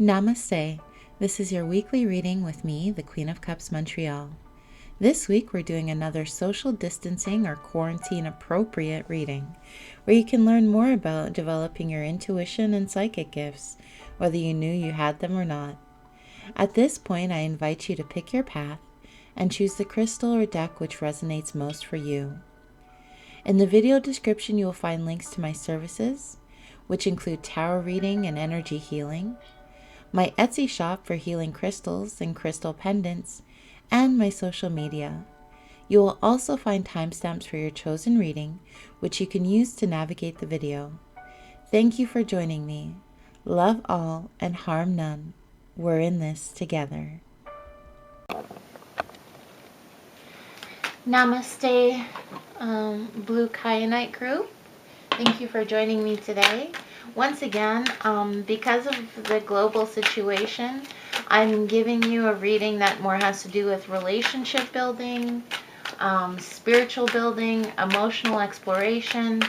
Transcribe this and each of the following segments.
Namaste. This is your weekly reading with me, the Queen of Cups Montreal. This week we're doing another social distancing or quarantine appropriate reading, where you can learn more about developing your intuition and psychic gifts, whether you knew you had them or not. At this point, I invite you to pick your path and choose the crystal or deck which resonates most for you. In the video description, you will find links to my services, which include tarot reading and energy healing, my Etsy shop for healing crystals and crystal pendants, and my social media. You will also find timestamps for your chosen reading, which you can use to navigate the video. Thank you for joining me. Love all and harm none. We're in this together. Namaste, Blue Kyanite group. Thank you for joining me today. Once again, because of the global situation, I'm giving you a reading that more has to do with relationship building, spiritual building, emotional exploration.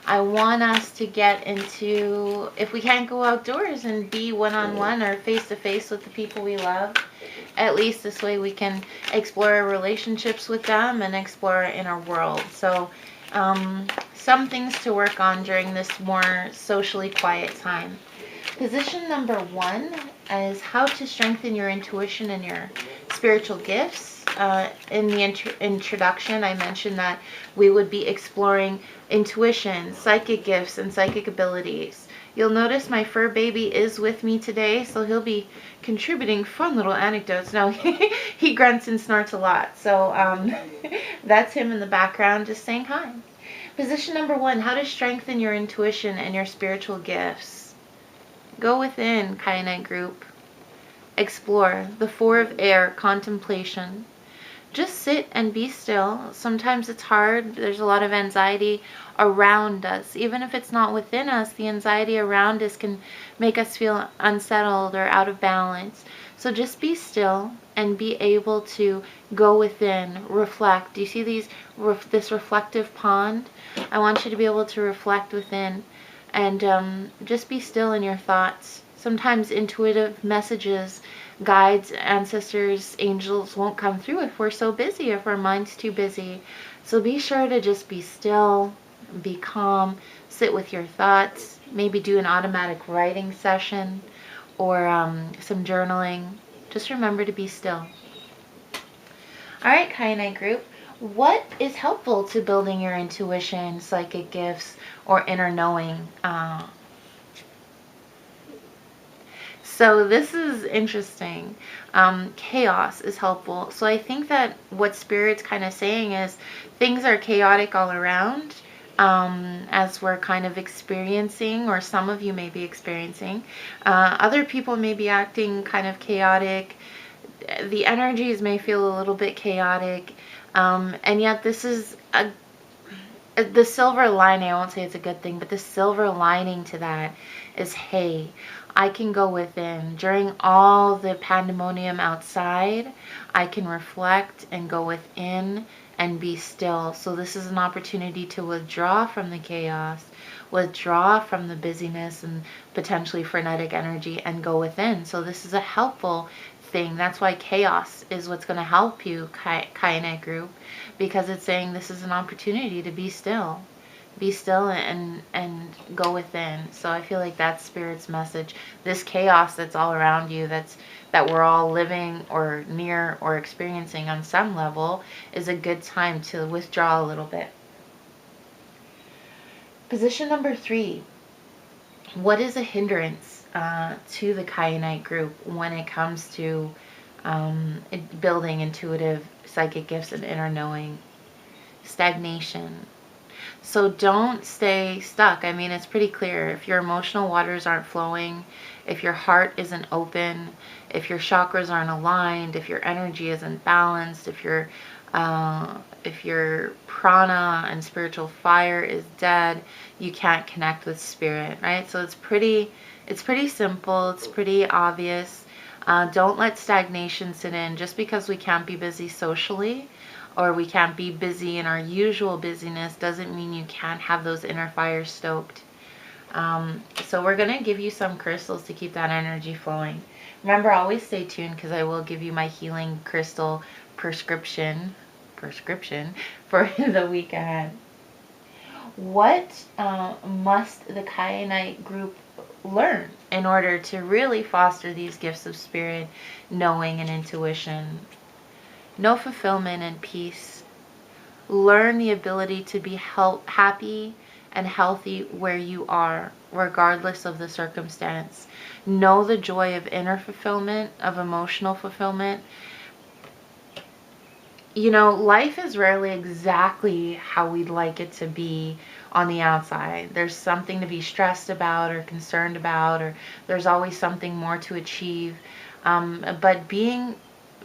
I want us to get into, if we can't go outdoors and be one-on-one or face-to-face with the people we love, at least this way we can explore our relationships with them and explore our inner world. So some things to work on during this more socially quiet time. Position number 1 is how to strengthen your intuition and your spiritual gifts. In the introduction, I mentioned that we would be exploring intuition, psychic gifts, and psychic abilities. You'll notice my fur baby is with me today, so he'll be contributing fun little anecdotes. No, he grunts and snorts a lot, so that's him in the background just saying hi. Position number 1, how to strengthen your intuition and your spiritual gifts. Go within, Kyanite group. Explore the 4 of air, contemplation. Just sit and be still. Sometimes it's hard. There's a lot of anxiety around us. Even if it's not within us, the anxiety around us can make us feel unsettled or out of balance. So just be still and be able to go within, reflect. Do you see this reflective pond? I want you to be able to reflect within and just be still in your thoughts. Sometimes intuitive messages, guides, ancestors, angels won't come through if we're so busy, if our mind's too busy. So be sure to just be still, be calm, sit with your thoughts, maybe do an automatic writing session or some journaling. Just remember to be still. All right, Kyanite group, what is helpful to building your intuition, psychic gifts, or inner knowing? So this is interesting. Chaos is helpful. So I think that what Spirit's kind of saying is things are chaotic all around as we're kind of experiencing, or some of you may be experiencing. Other people may be acting kind of chaotic. The energies may feel a little bit chaotic. And yet this is the silver lining. I won't say it's a good thing, but the silver lining to that is, hey, I can go within. During all the pandemonium outside, I can reflect and go within and be still. So this is an opportunity to withdraw from the chaos, withdraw from the busyness and potentially frenetic energy, and go within. So this is a helpful thing. That's why chaos is what's going to help you, Kyanite group, because it's saying this is an opportunity to be still. Be still and go within. So I feel like that's Spirit's message. This chaos that's all around you, that we're all living or near or experiencing on some level, is a good time to withdraw a little bit. Position number 3. What is a hindrance to the Kyanite group when it comes to building intuitive psychic gifts and inner knowing? Stagnation. So don't stay stuck. I mean, it's pretty clear. If your emotional waters aren't flowing, if your heart isn't open, if your chakras aren't aligned, if your energy isn't balanced, if your prana and spiritual fire is dead, you can't connect with Spirit, right? So it's pretty simple. It's pretty obvious. Don't let stagnation sit in. Just because we can't be busy socially, or we can't be busy in our usual busyness, doesn't mean you can't have those inner fires stoked. So we're going to give you some crystals to keep that energy flowing. Remember, always stay tuned because I will give you my healing crystal prescription for the week ahead. What must the Kyanite group learn in order to really foster these gifts of spirit, knowing, and intuition? Know fulfillment and peace. Learn the ability to be happy and healthy where you are, regardless of the circumstance. Know the joy of inner fulfillment, of emotional fulfillment. You know, life is rarely exactly how we'd like it to be on the outside. There's something to be stressed about or concerned about, or there's always something more to achieve. But being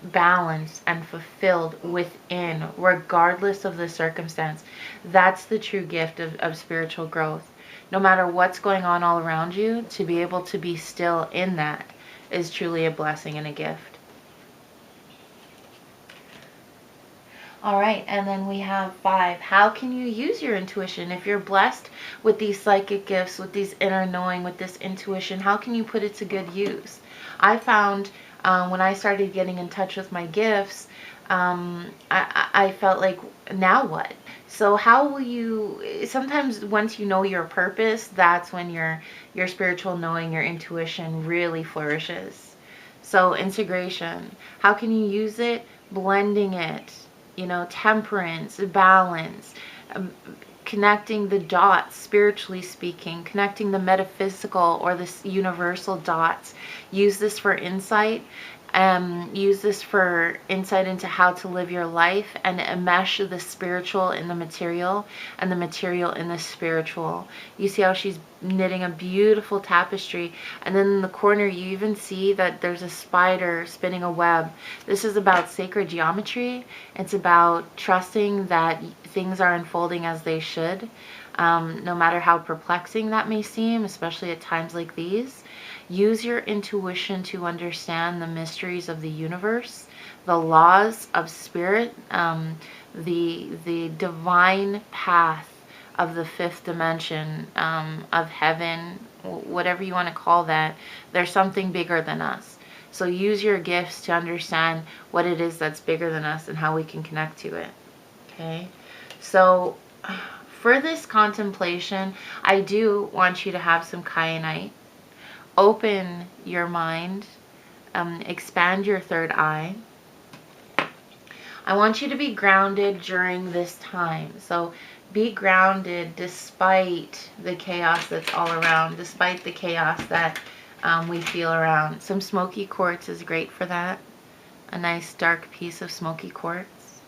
balanced and fulfilled within, regardless of the circumstance, that's the true gift of spiritual growth. No matter what's going on all around you, to be able to be still in that is truly a blessing and a gift. All right, and then we have 5. How can you use your intuition? If you're blessed with these psychic gifts, with these inner knowing, with this intuition, how can you put it to good use? I found when I started getting in touch with my gifts, I felt like, now what? So how will you, sometimes once you know your purpose, that's when your spiritual knowing, your intuition really flourishes. So integration, how can you use it? Blending it. You know, temperance, balance, connecting the dots, spiritually speaking, connecting the metaphysical or the universal dots. Use this for insight. Use this for insight into how to live your life, and mesh the spiritual in the material and the material in the spiritual. You see how she's knitting a beautiful tapestry, and then in the corner you even see that there's a spider spinning a web. This is about sacred geometry. It's about trusting that things are unfolding as they should, no matter how perplexing that may seem, especially at times like these. Use your intuition to understand the mysteries of the universe, the laws of spirit, the divine path of the 5th dimension, of heaven, whatever you want to call that. There's something bigger than us. So use your gifts to understand what it is that's bigger than us and how we can connect to it. Okay? So for this contemplation, I do want you to have some kyanite. Open your mind, expand your third eye. I want you to be grounded during this time. So be grounded despite the chaos that's all around, despite the chaos that we feel around. Some smoky quartz is great for that. A nice dark piece of smoky quartz.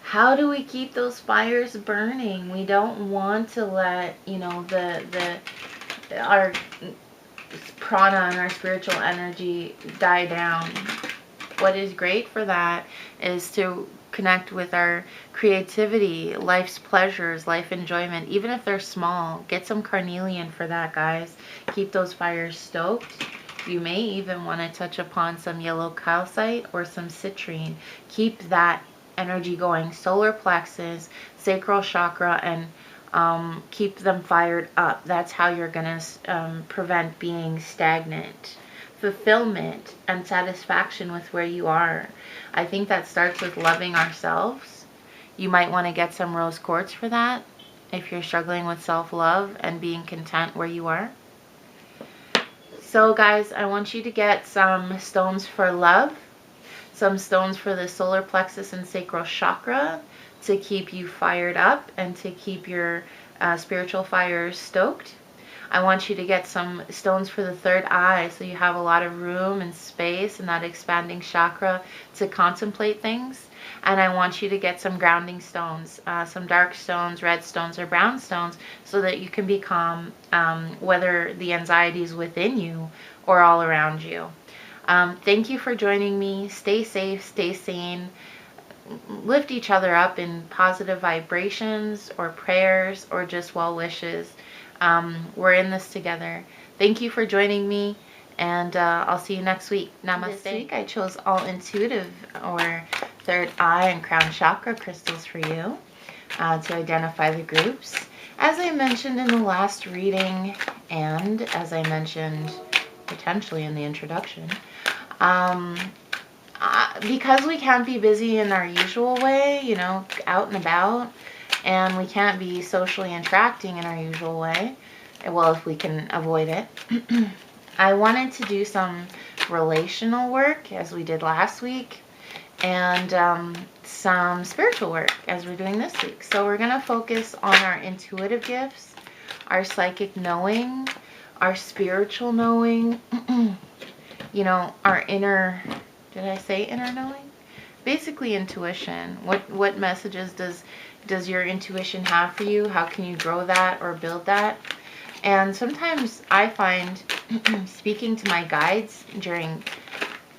How do we keep those fires burning? We don't want to let, you know, our prana and our spiritual energy die down. What is great for that is to connect with our creativity, life's pleasures, life enjoyment, even if they're small. Get some carnelian for that, guys. Keep those fires stoked. You may even want to touch upon some yellow calcite or some citrine. Keep that energy going. Solar plexus, sacral chakra, and keep them fired up. That's how you're going to prevent being stagnant. Fulfillment and satisfaction with where you are. I think that starts with loving ourselves. You might want to get some rose quartz for that if you're struggling with self-love and being content where you are. So guys, I want you to get some stones for love, some stones for the solar plexus and sacral chakra, to keep you fired up and to keep your spiritual fires stoked. I want you to get some stones for the third eye, so you have a lot of room and space and that expanding chakra to contemplate things. And I want you to get some grounding stones, some dark stones, red stones, or brown stones, so that you can be calm, whether the anxiety is within you or all around you. Thank you for joining me. Stay safe, stay sane. Lift each other up in positive vibrations or prayers or just well wishes. We're in this together. Thank you for joining me, and I'll see you next week. Namaste. This week I chose all intuitive or third eye and crown chakra crystals for you to identify the groups. As I mentioned in the last reading, and as I mentioned potentially in the introduction, because we can't be busy in our usual way, you know, out and about, and we can't be socially interacting in our usual way, well, if we can avoid it, I wanted to do some relational work, as we did last week, and some spiritual work, as we're doing this week. So we're going to focus on our intuitive gifts, our psychic knowing, our spiritual knowing, you know, our inner, did I say inner knowing? Basically intuition. What messages does your intuition have for you? How can you grow that or build that? And sometimes I find speaking to my guides during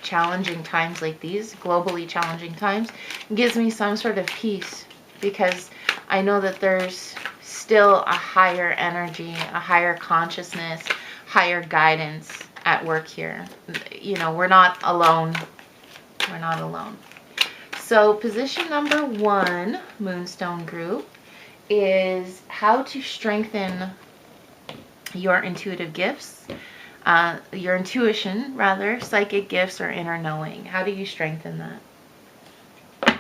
challenging times like these, globally challenging times, gives me some sort of peace, because I know that there's still a higher energy, a higher consciousness, higher guidance at work here. You know, we're not alone. We're not alone. So position number 1, Moonstone group, is how to strengthen your intuitive gifts, your intuition, rather, psychic gifts, or inner knowing. How do you strengthen that?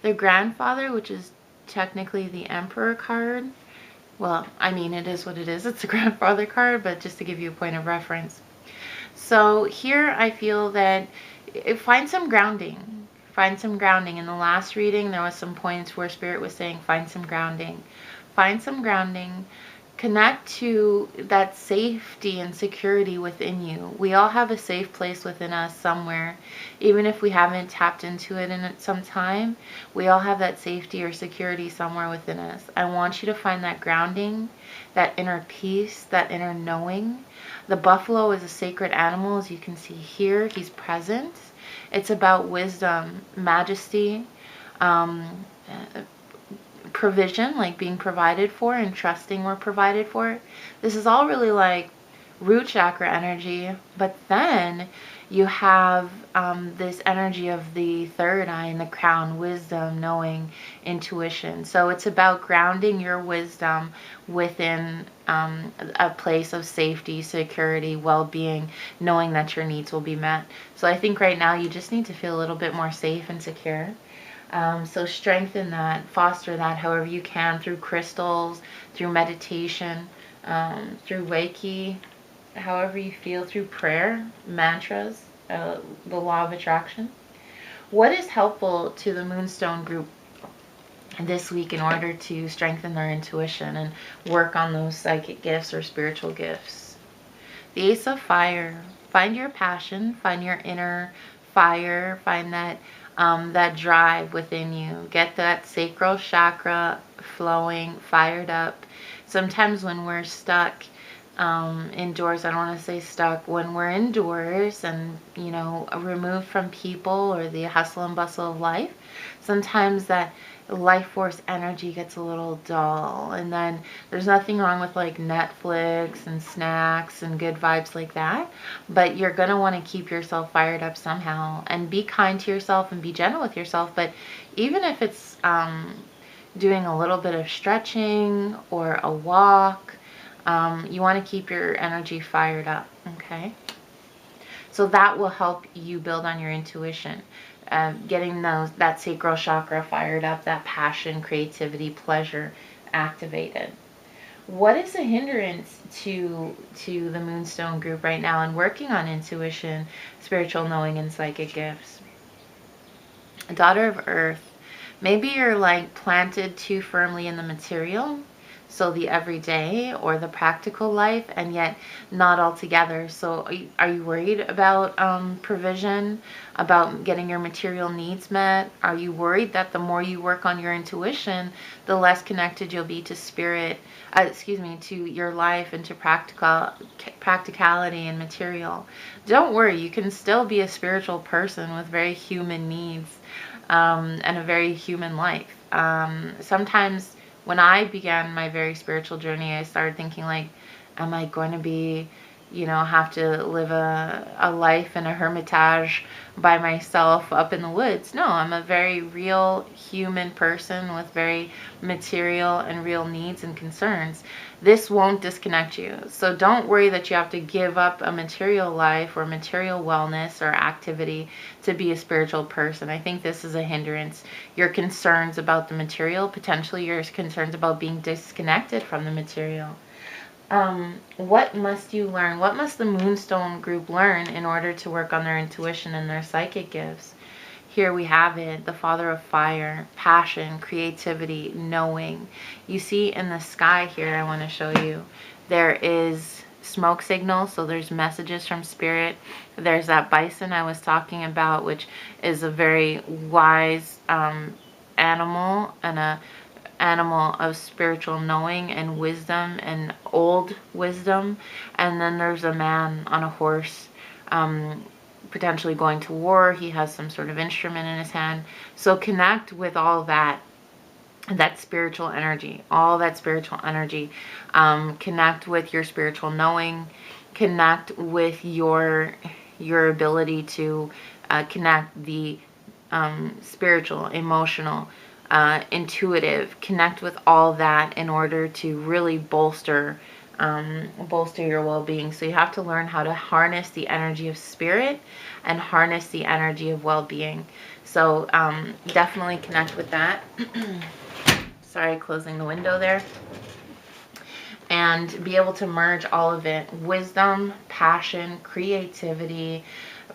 The grandfather, which is technically the Emperor card. Well, I mean, it is what it is. It's a grandfather card, but just to give you a point of reference. So here I feel that find some grounding. Find some grounding. In the last reading, there was some points where Spirit was saying, find some grounding. Find some grounding. Connect to that safety and security within you. We all have a safe place within us somewhere. Even if we haven't tapped into it in some time, we all have that safety or security somewhere within us. I want you to find that grounding, that inner peace, that inner knowing. The buffalo is a sacred animal, as you can see here. He's present. It's about wisdom, majesty, provision, like being provided for, and trusting we're provided for. This is all really like root chakra energy, but then you have this energy of the third eye and the crown, wisdom, knowing, intuition. So it's about grounding your wisdom within a place of safety, security, well-being, knowing that your needs will be met. So I think right now you just need to feel a little bit more safe and secure. So strengthen that, foster that however you can, through crystals, through meditation, through Reiki, however you feel, through prayer, mantras, the law of attraction. What is helpful to the Moonstone group this week in order to strengthen their intuition and work on those psychic gifts or spiritual gifts? The Ace of Fire. Find your passion, find your inner fire, find that that drive within you. Get that sacral chakra flowing, fired up. Sometimes when we're stuck indoors, I don't want to say stuck, when we're indoors and, you know, removed from people or the hustle and bustle of life, sometimes that life force energy gets a little dull. And then there's nothing wrong with like Netflix and snacks and good vibes like that, but you're going to want to keep yourself fired up somehow, and be kind to yourself and be gentle with yourself. But even if it's doing a little bit of stretching or a walk, you want to keep your energy fired up, okay? So that will help you build on your intuition. Getting that sacral chakra fired up, that passion, creativity, pleasure activated. What is a hindrance to the Moonstone group right now in working on intuition, spiritual knowing, and psychic gifts? Daughter of Earth. Maybe you're like planted too firmly in the material, so the everyday or the practical life, and yet not altogether. So are you worried about provision, about getting your material needs met? Are you worried that the more you work on your intuition, the less connected you'll be to spirit, to your life and to practicality and material? Don't worry, you can still be a spiritual person with very human needs and a very human life. Sometimes when I began my very spiritual journey, I started thinking like, am I going to be, have to live a life in a hermitage by myself up in the woods. No, I'm a very real human person with very material and real needs and concerns. This won't disconnect you. So don't worry that you have to give up a material life or material wellness or activity to be a spiritual person. I think this is a hindrance. Your concerns about the material, potentially your concerns about being disconnected from the material. What must you learn? What must the Moonstone group learn in order to work on their intuition and their psychic gifts? Here we have it, the Father of Fire, passion, creativity, knowing. You see in the sky here, I want to show you, there is smoke signals, so there's messages from Spirit. There's that bison I was talking about, which is a very wise animal, and a animal of spiritual knowing and wisdom and old wisdom. And then there's a man on a horse, potentially going to war. He has some sort of instrument in his hand. So connect with all that spiritual energy, all that spiritual energy. Connect with your spiritual knowing. Connect with your ability to connect the spiritual, emotional, intuitive. Connect with all that in order to really bolster your well-being. So you have to learn how to harness the energy of spirit and harness the energy of well-being. So definitely connect with that. Sorry, closing the window there. And be able to merge all of it. Wisdom, passion, creativity,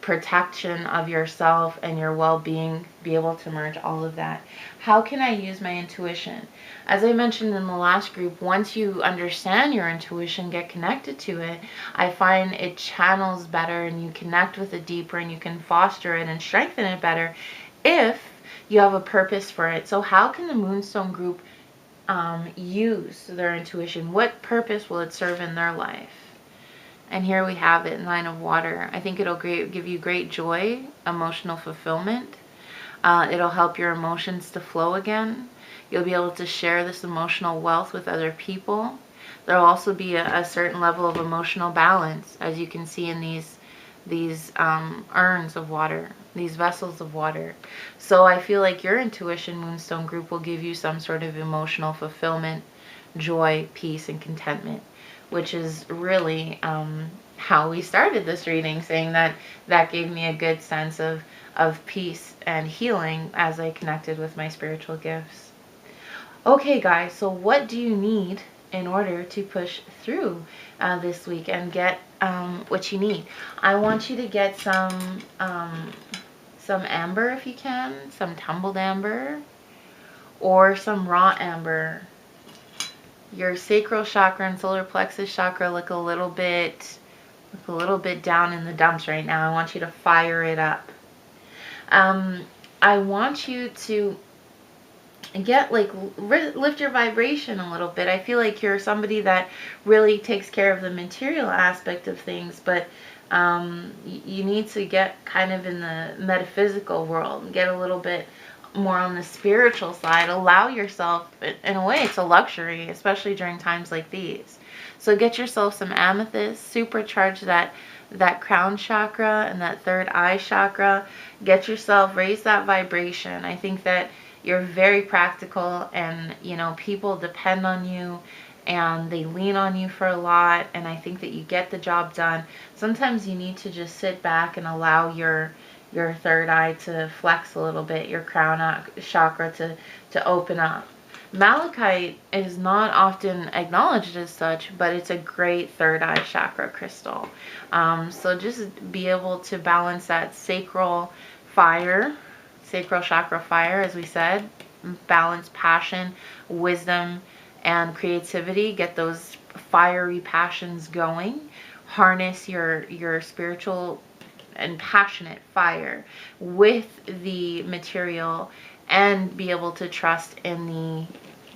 protection of yourself and your well-being. Be able to merge all of that. How can I use my intuition? As I mentioned in the last group, once you understand your intuition, get connected to it, I find it channels better and you connect with it deeper and you can foster it and strengthen it better if you have a purpose for it. So how can the Moonstone group use their intuition? What purpose will it serve in their life? And here we have it, 9 of water. I think it'll give you great joy, emotional fulfillment. It'll help your emotions to flow again. You'll be able to share this emotional wealth with other people. There'll also be a certain level of emotional balance, as you can see in these urns of water, these vessels of water. So I feel like your intuition, Moonstone group, will give you some sort of emotional fulfillment, joy, peace, and contentment, which is really how we started this reading, saying that gave me a good sense of peace and healing as I connected with my spiritual gifts. Okay, guys, so what do you need in order to push through this week and get what you need? I want you to get some amber if you can, some tumbled amber, or some raw amber. Your sacral chakra and solar plexus chakra look a little bit down in the dumps right now. I want you to fire it up. I want you to get lift your vibration a little bit. I feel like you're somebody that really takes care of the material aspect of things, but you need to get kind of in the metaphysical world and get a little bit more on the spiritual side. Allow yourself, in a way, it's a luxury, especially during times like these. So get yourself some amethyst, supercharge that crown chakra and that third eye chakra. Get yourself, raise that vibration. I think that you're very practical, and people depend on you and they lean on you for a lot, and I think that you get the job done. Sometimes you need to just sit back and allow your third eye to flex a little bit, your crown chakra to open up. Malachite is not often acknowledged as such, but it's a great third eye chakra crystal. So just be able to balance that sacral chakra fire, as we said, balance passion, wisdom, and creativity. Get those fiery passions going. Harness your spiritual and passionate fire with the material, and be able to trust in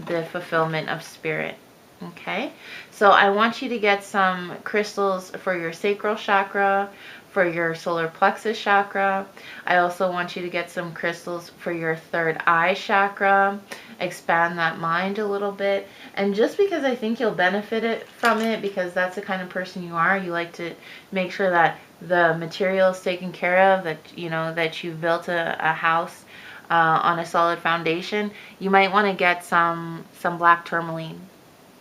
the fulfillment of spirit. Okay, so I want you to get some crystals for your sacral chakra, for your solar plexus chakra. I also want you to get some crystals for your third eye chakra, expand that mind a little bit. And just because I think you'll benefit from it, because that's the kind of person you are, you like to make sure that the material is taken care of, that that you've built a house on a solid foundation. You might want to get some black tourmaline.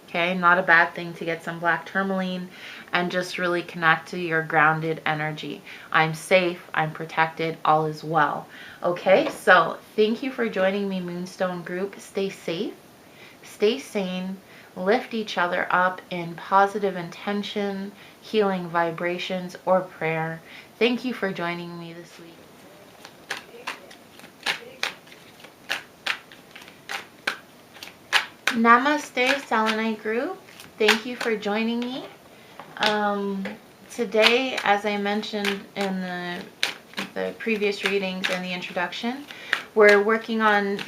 Okay, not a bad thing to get some black tourmaline and just really connect to your grounded energy. I'm safe, I'm protected, all is well. Okay, so thank you for joining me, Moonstone group. Stay safe, stay sane, lift each other up in positive intention, healing vibrations, or prayer. Thank you for joining me this week. Namaste, Selenite group. Thank you for joining me. Today, as I mentioned in the previous readings and the introduction, we're working on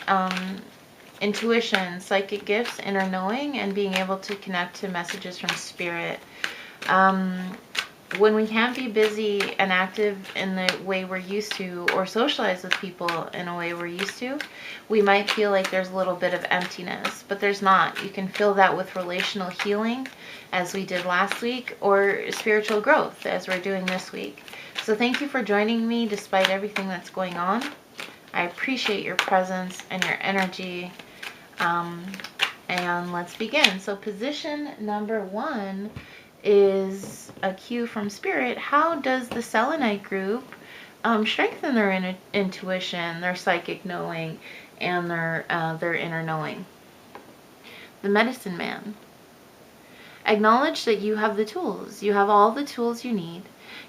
intuition, psychic gifts, inner knowing, and being able to connect to messages from spirit. When we can't be busy and active in the way we're used to, or socialize with people in a way we're used to, we might feel like there's a little bit of emptiness, but there's not. You can fill that with relational healing, as we did last week, or spiritual growth, as we're doing this week. So thank you for joining me despite everything that's going on. I appreciate your presence and your energy. And let's begin. So position number 1 is a cue from spirit. How does the Selenite group strengthen their intuition, their psychic knowing, and their inner knowing? The medicine man. Acknowledge that you have the tools. You have all the tools you need.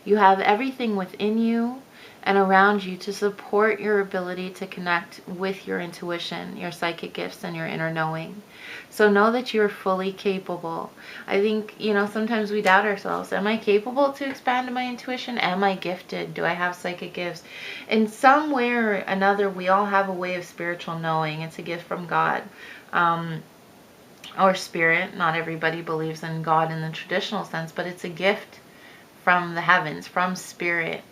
You have everything within you and around you to support your ability to connect with your intuition, your psychic gifts, and your inner knowing. So know that you're fully capable. I think, sometimes we doubt ourselves. Am I capable to expand my intuition? Am I gifted? Do I have psychic gifts? In some way or another, we all have a way of spiritual knowing. It's a gift from God. Or spirit. Not everybody believes in God in the traditional sense, but it's a gift from the heavens, from spirit,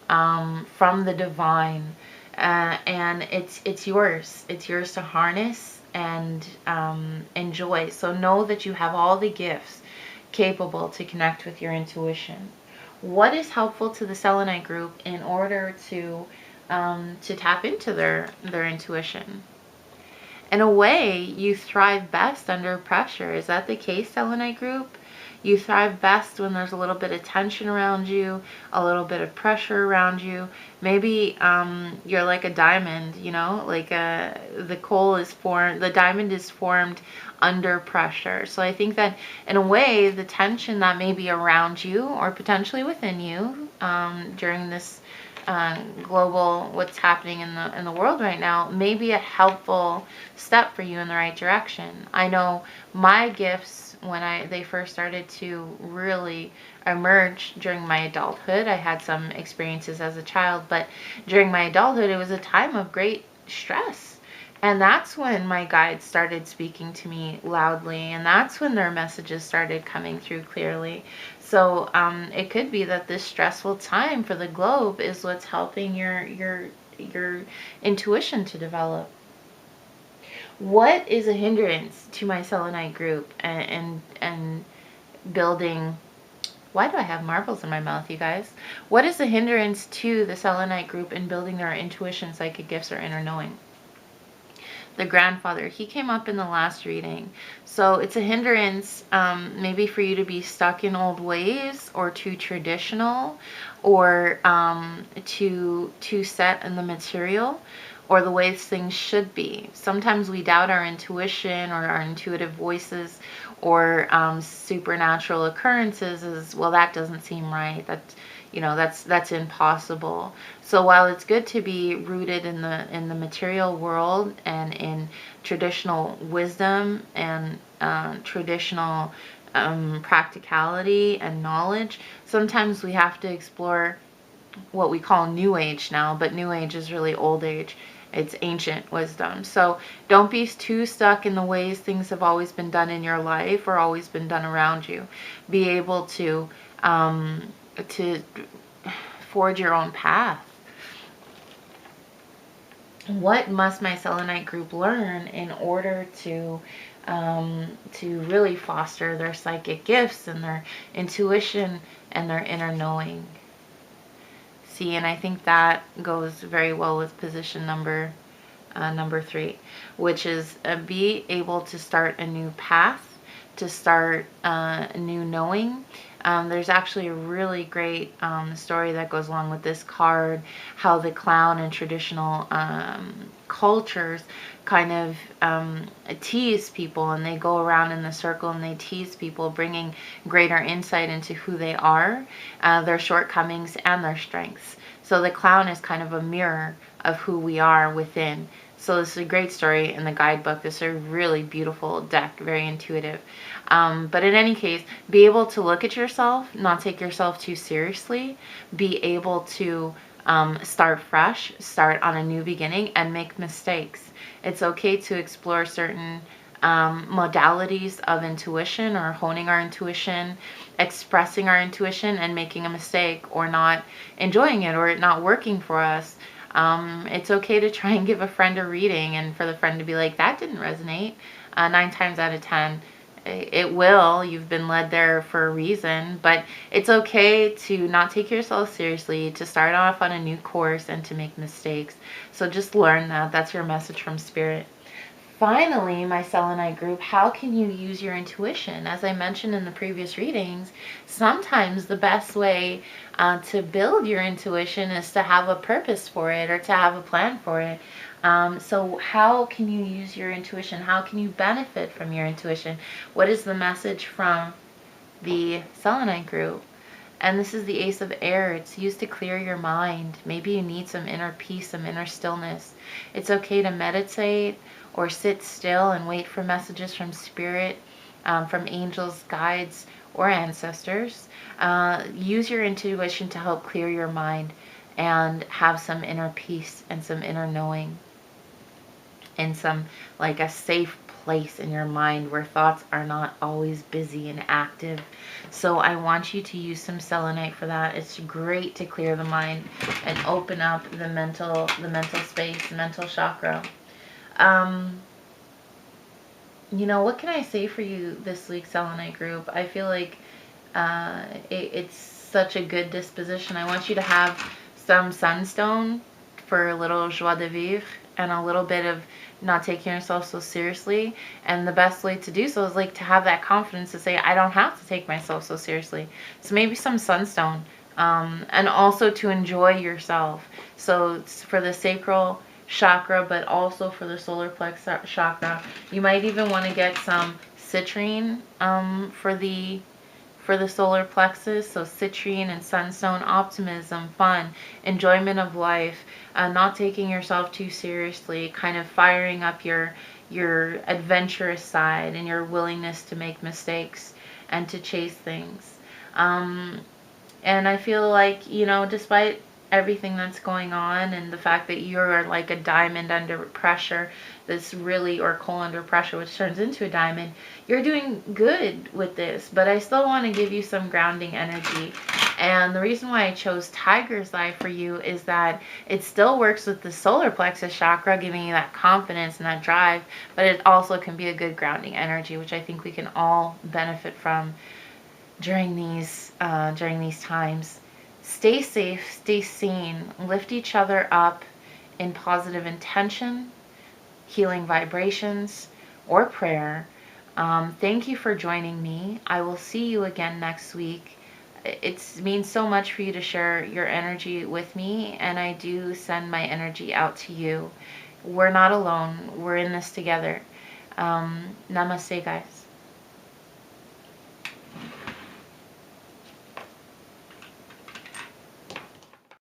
from the divine, and it's yours. It's yours to harness and enjoy. So know that you have all the gifts capable to connect with your intuition. What is helpful to the Selenite group in order to tap into their intuition? In a way, you thrive best under pressure. Is that the case, Selenite group? You thrive best when there's a little bit of tension around you, a little bit of pressure around you. Maybe you're like a diamond, like the diamond is formed under pressure. So I think that in a way, the tension that may be around you or potentially within you during this global, what's happening in the world right now, may be a helpful step for you in the right direction. I know my gifts, when they first started to really emerge during my adulthood. I had some experiences as a child, but during my adulthood, it was a time of great stress. And that's when my guides started speaking to me loudly, and that's when their messages started coming through clearly. So it could be that this stressful time for the globe is what's helping your intuition to develop. What is a hindrance to my Selenite group and building? Why do I have marbles in my mouth, you guys? What is the hindrance to the Selenite group in building their intuition, psychic gifts, or inner knowing? The grandfather, he came up in the last reading. So it's a hindrance maybe for you to be stuck in old ways, or too traditional, or too set in the material, or the ways things should be. Sometimes we doubt our intuition or our intuitive voices, or supernatural occurrences as well. That doesn't seem right. That's impossible. So while it's good to be rooted in the material world and in traditional wisdom and traditional practicality and knowledge, sometimes we have to explore what we call new age now, but new age is really old age. It's ancient wisdom. So don't be too stuck in the ways things have always been done in your life or always been done around you. Be able to forge your own path. What must my Selenite group learn in order to really foster their psychic gifts and their intuition and their inner knowing? See, and I think that goes very well with position number 3, which is be able to start a new path, to start a new knowing. There's actually a really great story that goes along with this card, how the clown in traditional cultures kind of tease people, and they go around in the circle and they tease people, bringing greater insight into who they are, their shortcomings and their strengths. So the clown is kind of a mirror of who we are within. So this is a great story in the guidebook. This is a really beautiful deck, very intuitive. But in any case, be able to look at yourself, not take yourself too seriously, be able to start fresh, start on a new beginning, and make mistakes. It's okay to explore certain modalities of intuition, or honing our intuition, expressing our intuition, and making a mistake or not enjoying it or it not working for us. It's okay to try and give a friend a reading and for the friend to be like, that didn't resonate. 9 times out of 10 it will. You've been led there for a reason. But it's okay to not take yourself seriously, to start off on a new course, and to make mistakes. So just learn that. That's your message from Spirit. Finally, my Selenite group, how can you use your intuition? As I mentioned in the previous readings, sometimes the best way to build your intuition is to have a purpose for it, or to have a plan for it. So how can you use your intuition? How can you benefit from your intuition? What is the message from the Selenite group? And this is the Ace of Air. It's used to clear your mind. Maybe you need some inner peace, some inner stillness. It's okay to meditate or sit still and wait for messages from Spirit, from angels, guides, or ancestors. Use your intuition to help clear your mind and have some inner peace and some inner knowing, in some, like, a safe place in your mind where thoughts are not always busy and active. So I want you to use some selenite for that. It's great to clear the mind and open up the mental space, the mental chakra. You know, what can I say for you this week, Selenite group? I feel like it's such a good disposition. I want you to have some sunstone for a little joie de vivre and a little bit of not taking yourself so seriously. And the best way to do so is, like, to have that confidence to say, I don't have to take myself so seriously. So maybe some sunstone, and also to enjoy yourself. So it's for the sacral chakra, but also for the solar plexus chakra. You might even want to get some citrine for the solar plexus. So citrine and sunstone, optimism, fun, enjoyment of life, not taking yourself too seriously, kind of firing up your adventurous side and your willingness to make mistakes and to chase things. And I feel like, you know, despite everything that's going on and the fact that you're like a diamond under pressure, this really, or coal under pressure, which turns into a diamond, you're doing good with this. But I still want to give you some grounding energy. And the reason why I chose Tiger's Eye for you is that it still works with the solar plexus chakra, giving you that confidence and that drive, but it also can be a good grounding energy, which I think we can all benefit from during these times. Stay safe, stay sane, lift each other up in positive intention, healing vibrations, or prayer. Thank you for joining me. I will see you again next week. It means so much for you to share your energy with me, and I do send my energy out to you. We're not alone. We're in this together. Namaste, guys.